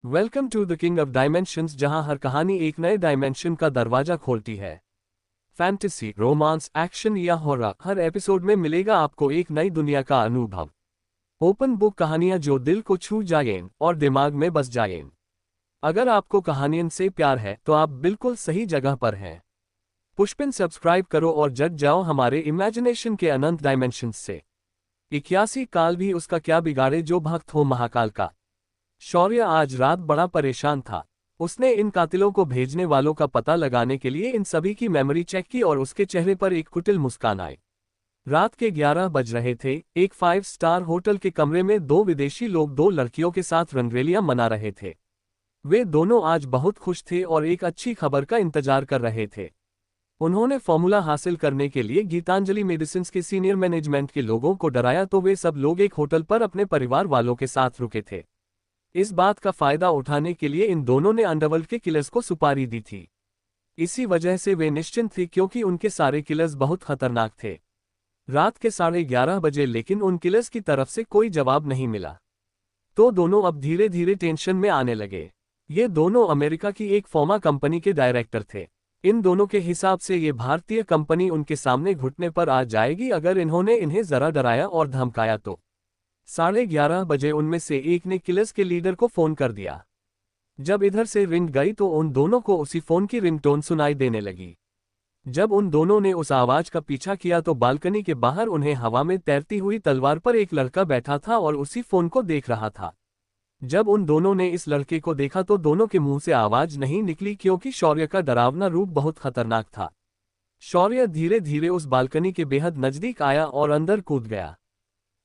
Welcome to the king of dimensions, जहां हर कहानी एक नए डायमेंशन का दरवाजा खोलती है। फैंटेसी, रोमांस, एक्शन या हॉरर, हर एपिसोड में मिलेगा आपको एक नई दुनिया का अनुभव। ओपन बुक कहानियां जो दिल को छू जाएं और दिमाग में बस जाएं। अगर आपको कहानियों से प्यार है तो आप बिल्कुल सही जगह पर हैं। पुष्पिन सब्सक्राइब करो और जग जाओ हमारे इमेजिनेशन के अनंत डायमेंशंस से। 81 काल भी उसका क्या बिगाड़े जो भक्त हो महाकाल का। शौर्य आज रात बड़ा परेशान था। उसने इन कातिलों को भेजने वालों का पता लगाने के लिए इन सभी की मेमोरी चेक की और उसके चेहरे पर एक कुटिल मुस्कान आई। रात के 11 बज रहे थे। एक 5 स्टार होटल के कमरे में दो विदेशी लोग दो लड़कियों के साथ रंगरेलियां मना रहे थे। वे दोनों आज बहुत खुश थे और एक अच्छी खबर का इंतजार कर रहे थे। उन्होंने फॉर्मूला हासिल करने के लिए गीतांजलि मेडिसिन्स के सीनियर मैनेजमेंट के लोगों को डराया तो वे सब लोग एक होटल पर अपने परिवार वालों के साथ रुके थे। इस बात का फायदा उठाने के लिए इन दोनों ने अंडरवर्ल्ड के किलर्स को सुपारी दी थी। इसी वजह से वे निश्चिंत थे क्योंकि उनके सारे किलर्स बहुत खतरनाक थे। रात के 11:30 बजे लेकिन उन किलर्स की तरफ से कोई जवाब नहीं मिला। तो दोनों अब धीरे धीरे टेंशन में आने लगे। ये दोनों अमेरिका की एक फार्मा कंपनी के डायरेक्टर थे। इन दोनों के हिसाब से ये भारतीय कंपनी उनके सामने घुटने पर आ जाएगी अगर इन्होंने इन्हें जरा डराया और धमकाया तो। 11:30 बजे उनमें से एक ने किलर्स के लीडर को फोन कर दिया। जब इधर से रिंग गई तो उन दोनों को उसी फोन की रिंगटोन सुनाई देने लगी। जब उन दोनों ने उस आवाज का पीछा किया तो बालकनी के बाहर उन्हें हवा में तैरती हुई तलवार पर एक लड़का बैठा था और उसी फोन को देख रहा था। जब उन दोनों ने इस लड़के को देखा तो दोनों के मुंह से आवाज नहीं निकली क्योंकि शौर्य का डरावना रूप बहुत खतरनाक था। शौर्य धीरे धीरे उस बालकनी के बेहद नजदीक आया और अंदर कूद गया।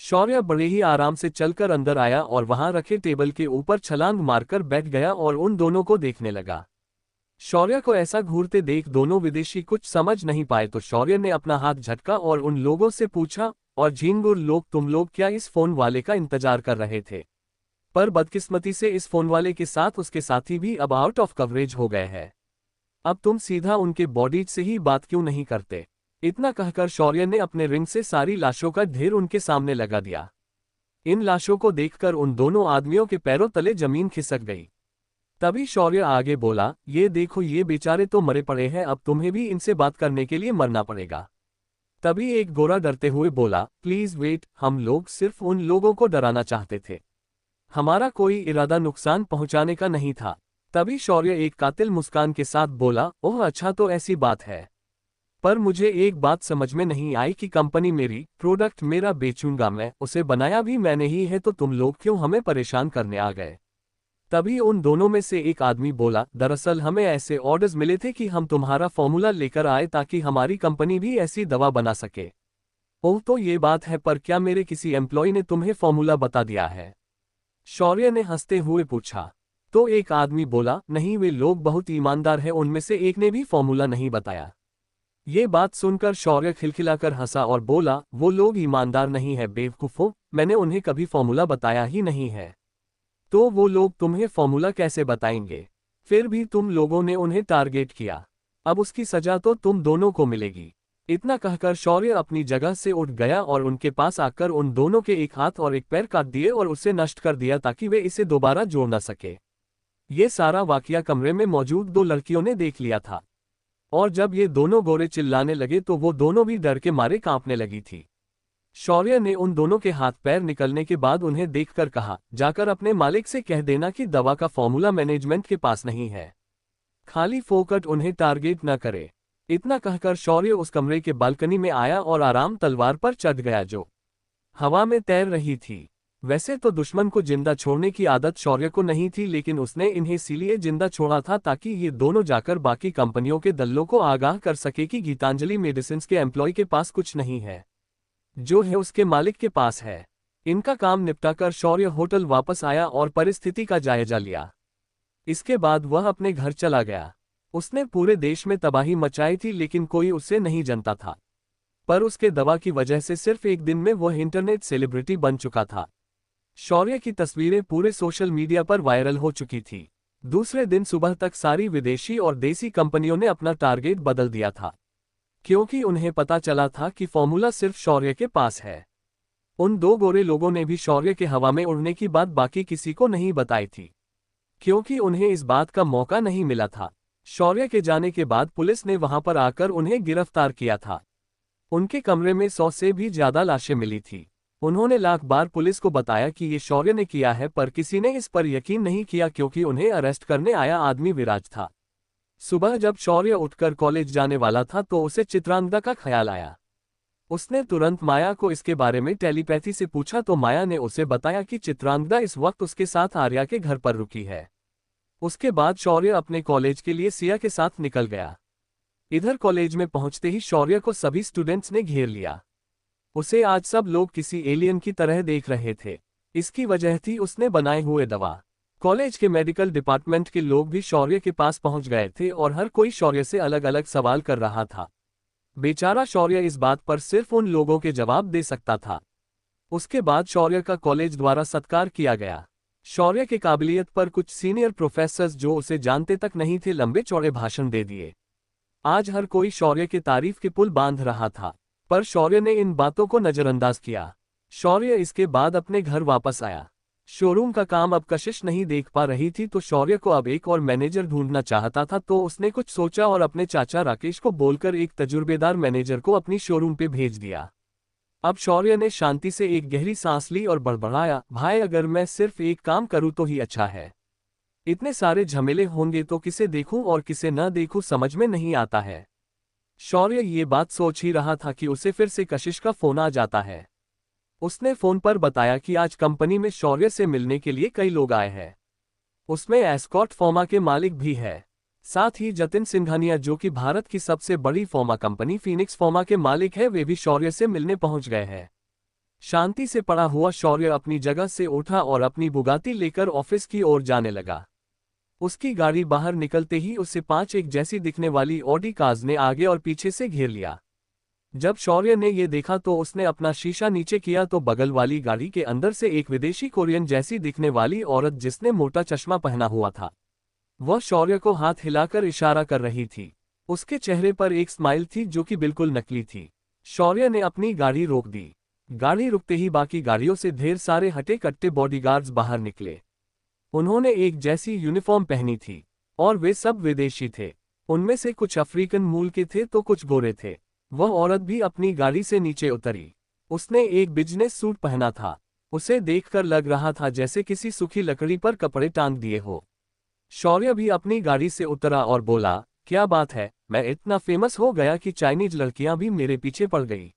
शौर्य बड़े ही आराम से चलकर अंदर आया और वहां रखे टेबल के ऊपर छलांग मारकर बैठ गया और उन दोनों को देखने लगा। शौर्य को ऐसा घूरते देख दोनों विदेशी कुछ समझ नहीं पाए तो शौर्य ने अपना हाथ झटका और उन लोगों से पूछा, और झींगुर लोग, तुम लोग क्या इस फोन वाले का इंतजार कर रहे थे? पर बदकिस्मती से इस फोन वाले के साथ उसके साथी भी अब आउट ऑफ कवरेज हो गए हैं। अब तुम सीधा उनके बॉडी से ही बात क्यों नहीं करते? इतना कहकर शौर्य ने अपने रिंग से सारी लाशों का ढेर उनके सामने लगा दिया। इन लाशों को देखकर उन दोनों आदमियों के पैरों तले जमीन खिसक गई। तभी शौर्य आगे बोला, ये देखो, ये बेचारे तो मरे पड़े हैं, अब तुम्हें भी इनसे बात करने के लिए मरना पड़ेगा। तभी एक गोरा डरते हुए बोला, प्लीज वेट, हम लोग सिर्फ उन लोगों को डराना चाहते थे, हमारा कोई इरादा नुकसान पहुंचाने का नहीं था। तभी शौर्य एक कातिल मुस्कान के साथ बोला, ओह अच्छा, तो ऐसी बात है। पर मुझे एक बात समझ में नहीं आई कि कंपनी मेरी प्रोडक्ट मेरा बेचूंगा, मैं उसे बनाया भी मैंने ही है, तो तुम लोग क्यों हमें परेशान करने आ गए? तभी उन दोनों में से एक आदमी बोला, दरअसल हमें ऐसे ऑर्डर्स मिले थे कि हम तुम्हारा फॉर्मूला लेकर आए ताकि हमारी कंपनी भी ऐसी दवा बना सके। ओह तो ये बात है, पर क्या मेरे किसी एम्प्लॉय ने तुम्हें फॉर्मूला बता दिया है? शौर्य ने हंसते हुए पूछा। तो एक आदमी बोला, नहीं, वे लोग बहुत ईमानदार हैं, उनमें से एक ने भी फॉर्मूला नहीं बताया। ये बात सुनकर शौर्य खिलखिलाकर हंसा और बोला, वो लोग ईमानदार नहीं है बेवकूफों, मैंने उन्हें कभी फॉर्मूला बताया ही नहीं है। तो वो लोग तुम्हें फॉर्मूला कैसे बताएंगे? फिर भी तुम लोगों ने उन्हें टारगेट किया, अब उसकी सजा तो तुम दोनों को मिलेगी। इतना कहकर शौर्य अपनी जगह से उठ गया और उनके पास आकर उन दोनों के एक हाथ और एक पैर काट दिए और उसे नष्ट कर दिया ताकि वे इसे दोबारा जोड़ न सके। ये सारा वाकया कमरे में मौजूद दो लड़कियों ने देख लिया था, और जब ये दोनों गोरे चिल्लाने लगे तो वो दोनों भी डर के मारे कांपने लगी थी। शौर्य ने उन दोनों के हाथ पैर निकलने के बाद उन्हें देखकर कहा, जाकर अपने मालिक से कह देना कि दवा का फॉर्मूला मैनेजमेंट के पास नहीं है, खाली फोकट उन्हें टारगेट न करे। इतना कहकर शौर्य उस कमरे के बालकनी में आया और आराम तलवार पर चढ़ गया जो हवा में तैर रही थी। वैसे तो दुश्मन को जिंदा छोड़ने की आदत शौर्य को नहीं थी, लेकिन उसने इन्हें इसीलिए जिंदा छोड़ा था ताकि ये दोनों जाकर बाकी कंपनियों के दल्लों को आगाह कर सके कि गीतांजलि मेडिसिन्स के एम्प्लॉय के पास कुछ नहीं है, जो है उसके मालिक के पास है। इनका काम निपटाकर शौर्य होटल वापस आया और परिस्थिति का जायजा लिया। इसके बाद वह अपने घर चला गया। उसने पूरे देश में तबाही मचाई थी लेकिन कोई उससे नहीं जानता था, पर उसके दवा की वजह से सिर्फ एक दिन में वह इंटरनेट सेलिब्रिटी बन चुका था। शौर्य की तस्वीरें पूरे सोशल मीडिया पर वायरल हो चुकी थी। दूसरे दिन सुबह तक सारी विदेशी और देसी कंपनियों ने अपना टारगेट बदल दिया था, क्योंकि उन्हें पता चला था कि फॉर्मूला सिर्फ शौर्य के पास है। उन दो गोरे लोगों ने भी शौर्य के हवा में उड़ने की बात बाकी किसी को नहीं बताई थी, क्योंकि उन्हें इस बात का मौका नहीं मिला था। शौर्य के जाने के बाद पुलिस ने वहां पर आकर उन्हें गिरफ्तार किया था। उनके कमरे में 100 से भी ज्यादा लाशें मिली थी। उन्होंने लाख बार पुलिस को बताया कि ये शौर्य ने किया है, पर किसी ने इस पर यकीन नहीं किया क्योंकि उन्हें अरेस्ट करने आया आदमी विराज था। सुबह जब शौर्य उठकर कॉलेज जाने वाला था तो उसे चित्रांगदा का ख्याल आया। उसने तुरंत माया को इसके बारे में टेलीपैथी से पूछा तो माया ने उसे बताया कि चित्रांगदा इस वक्त उसके साथ आर्या के घर पर रुकी है। उसके बाद शौर्य अपने कॉलेज के लिए सिया के साथ निकल गया। इधर कॉलेज में पहुंचते ही शौर्य को सभी स्टूडेंट्स ने घेर लिया। उसे आज सब लोग किसी एलियन की तरह देख रहे थे। इसकी वजह थी उसने बनाए हुए दवा। कॉलेज के मेडिकल डिपार्टमेंट के लोग भी शौर्य के पास पहुंच गए थे और हर कोई शौर्य से अलग अलग सवाल कर रहा था। बेचारा शौर्य इस बात पर सिर्फ उन लोगों के जवाब दे सकता था। उसके बाद शौर्य का कॉलेज द्वारा सत्कार किया गया। शौर्य की काबिलियत पर कुछ सीनियर प्रोफेसर्स जो उसे जानते तक नहीं थे लंबे चौड़े भाषण दे दिए। आज हर कोई शौर्य की तारीफ के पुल बांध रहा था, पर शौर्य ने इन बातों को नजरअंदाज किया। शौर्य इसके बाद अपने घर वापस आया। शोरूम का काम अब कशिश नहीं देख पा रही थी तो शौर्य को अब एक और मैनेजर ढूंढना चाहता था, तो उसने कुछ सोचा और अपने चाचा राकेश को बोलकर एक तजुर्बेदार मैनेजर को अपनी शोरूम पे भेज दिया। अब शौर्य ने शांति से एक गहरी सांस ली और बड़बड़ाया, भाई अगर मैं सिर्फ एक काम करूं तो ही अच्छा है। इतने सारे झमेले होंगे तो किसे देखूं और किसे न देखूं समझ में नहीं आता है। शौर्य ये बात सोच ही रहा था कि उसे फिर से कशिश का फोन आ जाता है। उसने फोन पर बताया कि आज कंपनी में शौर्य से मिलने के लिए कई लोग आए हैं। उसमें एस्कॉर्ट फॉर्मा के मालिक भी है, साथ ही जतिन सिंघानिया जो कि भारत की सबसे बड़ी फॉर्मा कंपनी फीनिक्स फॉर्मा के मालिक है, वे भी शौर्य से मिलने पहुंच गए हैं। शांति से पड़ा हुआ शौर्य अपनी जगह से उठा और अपनी बुगाती लेकर ऑफिस की ओर जाने लगा। उसकी गाड़ी बाहर निकलते ही उसे 5 एक जैसी दिखने वाली ऑडी कार्स ने आगे और पीछे से घेर लिया। जब शौर्य ने ये देखा तो उसने अपना शीशा नीचे किया तो बगल वाली गाड़ी के अंदर से एक विदेशी कोरियन जैसी दिखने वाली औरत जिसने मोटा चश्मा पहना हुआ था, वह शौर्य को हाथ हिलाकर इशारा कर रही थी। उसके चेहरे पर एक स्माइल थी जो कि बिल्कुल नकली थी। शौर्य ने अपनी गाड़ी रोक दी। गाड़ी रुकते ही बाकी गाड़ियों से ढेर सारे हटे कट्टे बॉडीगार्ड्स बाहर निकले। उन्होंने एक जैसी यूनिफॉर्म पहनी थी और वे सब विदेशी थे। उनमें से कुछ अफ्रीकन मूल के थे तो कुछ गोरे थे। वह औरत भी अपनी गाड़ी से नीचे उतरी। उसने एक बिजनेस सूट पहना था। उसे देखकर लग रहा था जैसे किसी सूखी लकड़ी पर कपड़े टांग दिए हो। शौर्य भी अपनी गाड़ी से उतरा और बोला, क्या बात है, मैं इतना फेमस हो गया कि चाइनीज लड़कियां भी मेरे पीछे पड़ गई।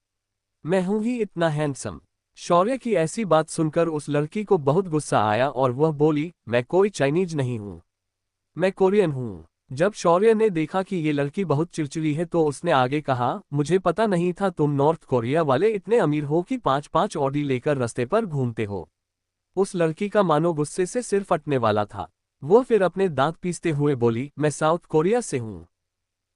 मैं हूं ही इतना हैंडसम। शौर्य की ऐसी बात सुनकर उस लड़की को बहुत गुस्सा आया और वह बोली, मैं कोई चाइनीज नहीं हूं, मैं कोरियन हूं। जब शौर्य ने देखा कि ये लड़की बहुत चिड़चिड़ी है तो उसने आगे कहा, मुझे पता नहीं था तुम नॉर्थ कोरिया वाले इतने अमीर हो कि 5-5 ऑडी लेकर रास्ते पर घूमते हो। उस लड़की का मानो गुस्से से सिर फटने वाला था। वो फिर अपने दांत पीसते हुए बोली, मैं साउथ कोरिया से हूं।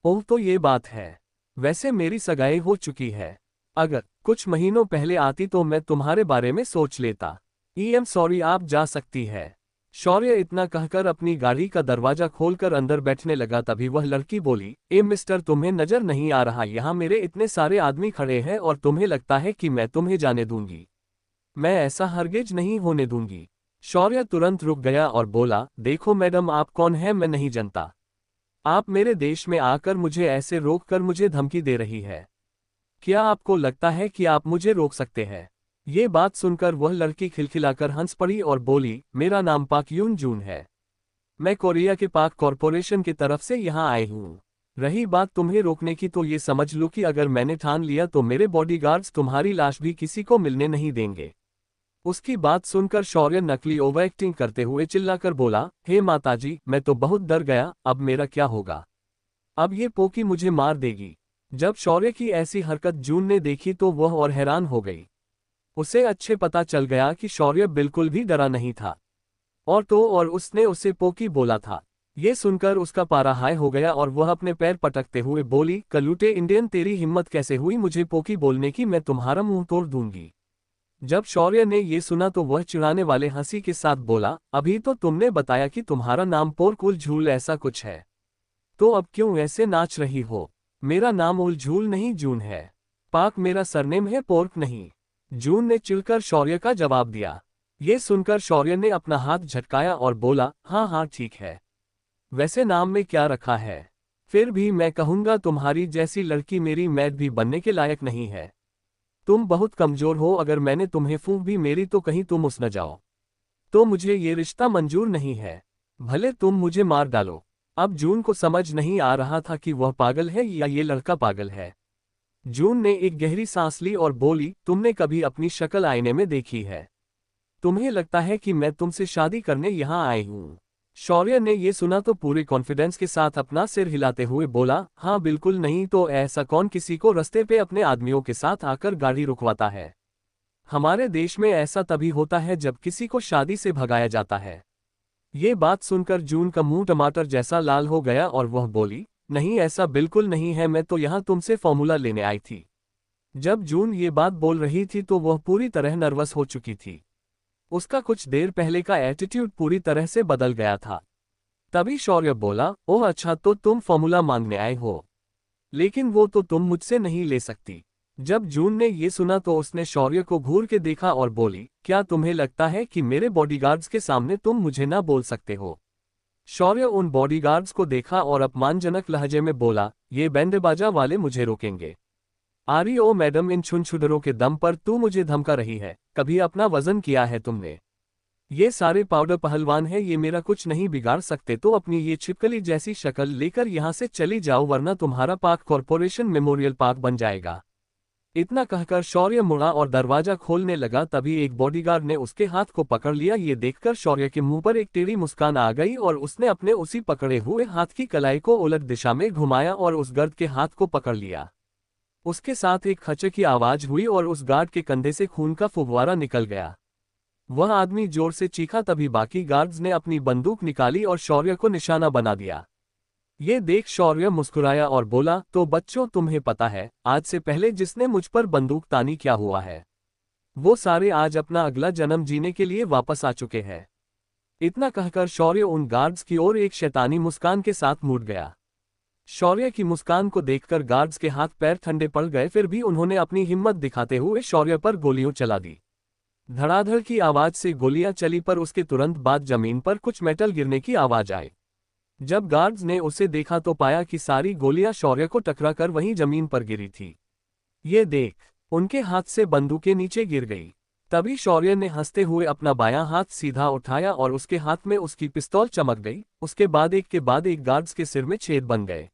ओह तो ये बात है। वैसे मेरी सगाई हो चुकी है। अगर कुछ महीनों पहले आती तो मैं तुम्हारे बारे में सोच लेता। एम सॉरी, आप जा सकती है। शौर्य इतना कहकर अपनी गाड़ी का दरवाजा खोलकर अंदर बैठने लगा। तभी वह लड़की बोली, ए मिस्टर, तुम्हें नजर नहीं आ रहा यहाँ मेरे इतने सारे आदमी खड़े हैं और तुम्हें लगता है कि मैं तुम्हें जाने दूंगी? मैं ऐसा हरगिज नहीं होने दूंगी। शौर्य तुरंत रुक गया और बोला, देखो मैडम, आप कौन हैं मैं नहीं जानता। आप मेरे देश में आकर मुझे ऐसे रोक कर मुझे धमकी दे रही है। क्या आपको लगता है कि आप मुझे रोक सकते हैं? ये बात सुनकर वह लड़की खिलखिलाकर हंस पड़ी और बोली, मेरा नाम पाक यून जून है। मैं कोरिया के पाक कॉरपोरेशन की तरफ से यहाँ आई हूँ। रही बात तुम्हें रोकने की तो ये समझ लो कि अगर मैंने ठान लिया तो मेरे बॉडीगार्ड्स तुम्हारी लाश भी किसी को मिलने नहीं देंगे। उसकी बात सुनकर शौर्य नकली ओवर एक्टिंग करते हुए चिल्लाकर बोला, हे माताजी, मैं तो बहुत डर गया, अब मेरा क्या होगा? अब ये पोकी मुझे मार देगी। जब शौर्य की ऐसी हरकत जून ने देखी तो वह और हैरान हो गई। उसे अच्छे पता चल गया कि शौर्य बिल्कुल भी डरा नहीं था और उसने उसे पोकी बोला था। ये सुनकर उसका पारा हाई हो गया और वह अपने पैर पटकते हुए बोली, कलूटे इंडियन, तेरी हिम्मत कैसे हुई मुझे पोकी बोलने की? मैं तुम्हारा मुंह तोड़ दूंगी। जब शौर्य ने ये सुना तो वह चिढ़ाने वाले हंसी के साथ बोला, अभी तो तुमने बताया कि तुम्हारा नाम पोर्क उलझूल ऐसा कुछ है, तो अब क्यों ऐसे नाच रही हो? मेरा नाम उलझूल नहीं जून है। पाक मेरा सरनेम है, पोर्क नहीं। जून ने चिढ़कर शौर्य का जवाब दिया। ये सुनकर शौर्य ने अपना हाथ झटकाया और बोला, हाँ हाँ ठीक है। वैसे नाम में क्या रखा है? फिर भी मैं कहूंगा तुम्हारी जैसी लड़की मेरी मैड भी बनने के लायक नहीं है। तुम बहुत कमजोर हो, अगर मैंने तुम्हें फूंक भी मेरी तो कहीं तुम उस न जाओ। तो मुझे ये रिश्ता मंजूर नहीं है, भले तुम मुझे मार डालो। अब जून को समझ नहीं आ रहा था कि वह पागल है या ये लड़का पागल है। जून ने एक गहरी सांस ली और बोली, तुमने कभी अपनी शक्ल आईने में देखी है? तुम्हें लगता है कि मैं तुमसे शादी करने यहाँ आई हूँ? शौर्य ने ये सुना तो पूरे कॉन्फिडेंस के साथ अपना सिर हिलाते हुए बोला, हाँ बिल्कुल नहीं, तो ऐसा कौन किसी को रास्ते पे अपने आदमियों के साथ आकर गाड़ी रुकवाता है? हमारे देश में ऐसा तभी होता है जब किसी को शादी से भगाया जाता है। ये बात सुनकर जून का मुंह टमाटर जैसा लाल हो गया और वह बोली, नहीं ऐसा बिल्कुल नहीं है, मैं तो यहाँ तुमसे फॉर्मूला लेने आई थी। जब जून ये बात बोल रही थी तो वह पूरी तरह नर्वस हो चुकी थी। उसका कुछ देर पहले का एटीट्यूड पूरी तरह से बदल गया था। तभी शौर्य बोला, ओह अच्छा, तो तुम फॉर्मूला मांगने आए हो, लेकिन वो तो तुम मुझसे नहीं ले सकती। जब जून ने ये सुना तो उसने शौर्य को घूर के देखा और बोली, क्या तुम्हें लगता है कि मेरे बॉडीगार्ड्स के सामने तुम मुझे ना बोल सकते हो? शौर्य उन बॉडीगार्ड्स को देखा और अपमानजनक लहजे में बोला, ये बैंडबाजा वाले मुझे रोकेंगे? आरी ओ मैडम, इन छुनछुदरों के दम पर तू मुझे धमका रही है? कभी अपना वजन किया है तुमने? ये सारे पाउडर पहलवान है, ये मेरा कुछ नहीं बिगाड़ सकते, तो अपनी ये छिपकली जैसी शक्ल लेकर यहाँ से चली जाओ, वरना तुम्हारा पार्क कॉरपोरेशन मेमोरियल पार्क बन जाएगा। इतना कहकर शौर्य मुड़ा और दरवाजा खोलने लगा। तभी एक बॉडीगार्ड ने उसके हाथ को पकड़ लिया। ये देखकर शौर्य के मुंह पर एक टेढ़ी मुस्कान आ गई और उसने अपने उसी पकड़े हुए हाथ की कलाई को उलट दिशा में घुमाया और उस गर्द के हाथ को पकड़ लिया। उसके साथ एक खच्चे की आवाज हुई और उस गार्ड के कंधे से खून का फुव्वारा निकल गया। वह आदमी जोर से चीखा। तभी बाकी गार्ड्स ने अपनी बंदूक निकाली और शौर्य को निशाना बना दिया। ये देख शौर्य मुस्कुराया और बोला, तो बच्चों, तुम्हें पता है आज से पहले जिसने मुझ पर बंदूक तानी क्या हुआ है? वो सारे आज अपना अगला जन्म जीने के लिए वापस आ चुके हैं। इतना कहकर शौर्य उन गार्ड्स की ओर एक शैतानी मुस्कान के साथ मुड़ गया। शौर्य की मुस्कान को देखकर गार्ड्स के हाथ पैर ठंडे पड़ गए, फिर भी उन्होंने अपनी हिम्मत दिखाते हुए शौर्य पर गोलियां चला दी। धड़ाधड़ की आवाज से गोलियां चली, पर उसके तुरंत बाद जमीन पर कुछ मेटल गिरने की आवाज आई। जब गार्ड्स ने उसे देखा तो पाया कि सारी गोलियां शौर्य को टकराकर वहीं जमीन पर गिरी थी। ये देख उनके हाथ से बंदूकें नीचे गिर गई। तभी शौर्य ने हंसते हुए अपना बायां हाथ सीधा उठाया और उसके हाथ में उसकी पिस्तौल चमक गई। उसके बाद एक के बाद एक गार्ड्स के सिर में छेद बन गए।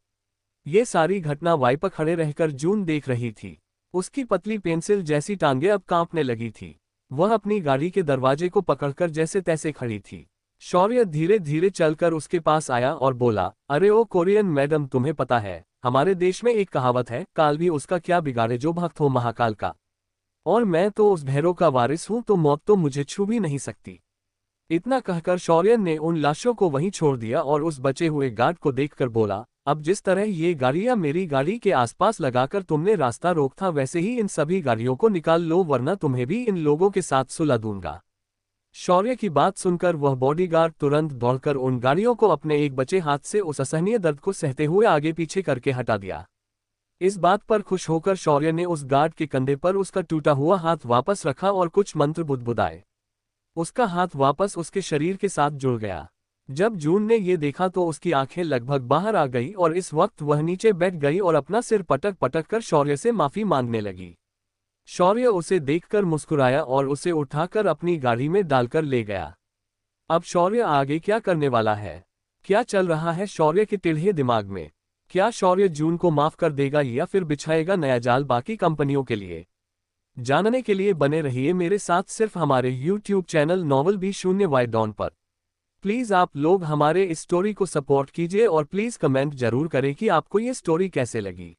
ये सारी घटना वाई पर खड़े रहकर जून देख रही थी। उसकी पतली पेंसिल जैसी टांगें अब कांपने लगी थी। वह अपनी गाड़ी के दरवाजे को पकड़कर जैसे तैसे खड़ी थी। शौर्य धीरे धीरे चलकर उसके पास आया और बोला, अरे ओ कोरियन मैडम, तुम्हें पता है हमारे देश में एक कहावत है, काल भी उसका क्या बिगाड़े जो भक्त हो महाकाल का। और मैं तो उस भैरव का वारिस हूं, तो मौत तो मुझे छू भी नहीं सकती। इतना कहकर शौर्य ने उन लाशों को वहीं छोड़ दिया और उस बचे हुए गार्ड को देखकर बोला, अब जिस तरह ये गाड़ियां मेरी गाड़ी के आसपास लगाकर तुमने रास्ता रोक था, वैसे ही इन सभी गाड़ियों को निकाल लो, वरना तुम्हें भी इन लोगों के साथ सुला दूंगा। शौर्य की बात सुनकर वह बॉडीगार्ड तुरंत दौड़कर उन गाड़ियों को अपने एक बचे हाथ से उस असहनीय दर्द को सहते हुए आगे पीछे करके हटा दिया। इस बात पर खुश होकर शौर्य ने उस गार्ड के कंधे पर उसका टूटा हुआ हाथ वापस रखा और कुछ मंत्र बुदबुदाए। उसका हाथ वापस उसके शरीर के साथ जुड़ गया। जब जून ने ये देखा तो उसकी आंखें लगभग बाहर आ गई और इस वक्त वह नीचे बैठ गई और अपना सिर पटक पटक कर शौर्य से माफी मांगने लगी। शौर्य उसे देखकर मुस्कुराया और उसे उठाकर अपनी गाड़ी में डालकर ले गया। अब शौर्य आगे क्या करने वाला है? क्या चल रहा है शौर्य के टेढ़े दिमाग में? क्या शौर्य जून को माफ कर देगा या फिर बिछाएगा नया जाल बाकी कंपनियों के लिए? जानने के लिए बने रहिए मेरे साथ सिर्फ हमारे YouTube चैनल नॉवल भी शून्य वाई डॉन पर। प्लीज़ आप लोग हमारे इस स्टोरी को सपोर्ट कीजिए और प्लीज़ कमेंट जरूर करें कि आपको ये स्टोरी कैसे लगी।